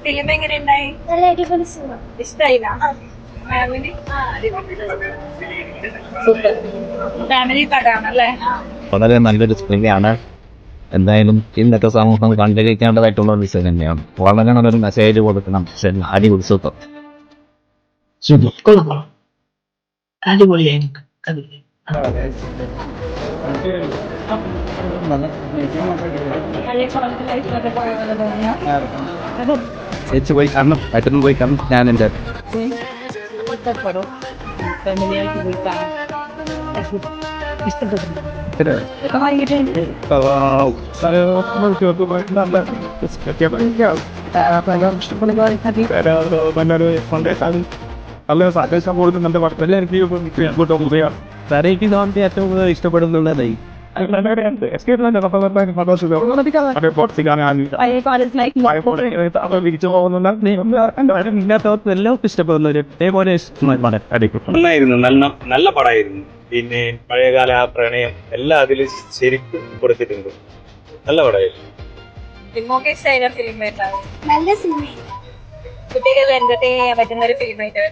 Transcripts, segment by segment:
Film എങ്ങനെ ഉണ്ടായി? നല്ല അടിപൊളി സിനിമ. ഇഷ്ടായില്ല? ഫാമിലി സൂപ്പർ ഫാമിലി പടാണല്ലേ? വളരെ നല്ലൊരു സിനിമയാണ്. എന്തായാലും ഇന്നത്തെ സമൂഹം കണ്ടിരിക്കേണ്ടതായിട്ടുള്ള ഒരു വിഷയം തന്നെയാണ്. വളരെ നല്ലൊരു മെസ്സേജ് കൊടുക്കണം. അടിപൊളി സൂപ്പർ. അടിപൊളിയായി ചേച്ചി പോയി കാണണം, പെട്ടെന്ന് പോയി കാണണം. ഞാൻ എൻ്റെ ഫാമിലിയായിട്ട് പോയി കാണാം. ഇഷ്ടപ്പെട്ടു. നല്ല സന്ദേശം കൊടുക്കുന്നുണ്ട്. വെറൈറ്റി തോന്നി ഏറ്റവും കൂടുതൽ ഇഷ്ടപ്പെടുന്നുള്ളത് എല്ലാവർക്കും ഇഷ്ടപ്പെടുന്നൊരു അതേപോലെ നന്നായിരുന്നു. നല്ല പടമായിരുന്നു. പിന്നെ പഴയകാല പ്രണയം എല്ലാം അതിൽ ശരിക്കും കൊടുത്തിട്ടുണ്ട്. നല്ല പടമായിരുന്നു. നിങ്ങൾക്ക് ഇഷ്ടമായ ഫിലിം ആയിട്ടാണ്? നല്ല സിനിമ. കുട്ടികൾ എന്റർടൈൻ ചെയ്യാൻ പറ്റുന്ന ഒരു ഫിലിം ആയിട്ട്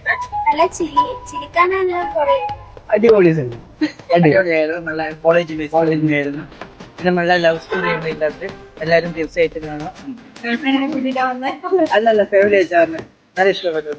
നല്ല ചിരിക്കാനാണ് കുറെ. അടിപൊളി സിനിമ. അടിപൊളിയായിരുന്നു. നല്ല കോളേജിലായിരുന്നു. പിന്നെ നല്ല ലവ് സ്റ്റോറി ഉണ്ട് ഇതിനകത്ത്. എല്ലാവരും തീർച്ചയായിട്ടും കാണാം. അല്ലല്ല ഫാമിലി ആയിട്ടാണ്. നല്ല ഇഷ്ടപ്പെട്ടു.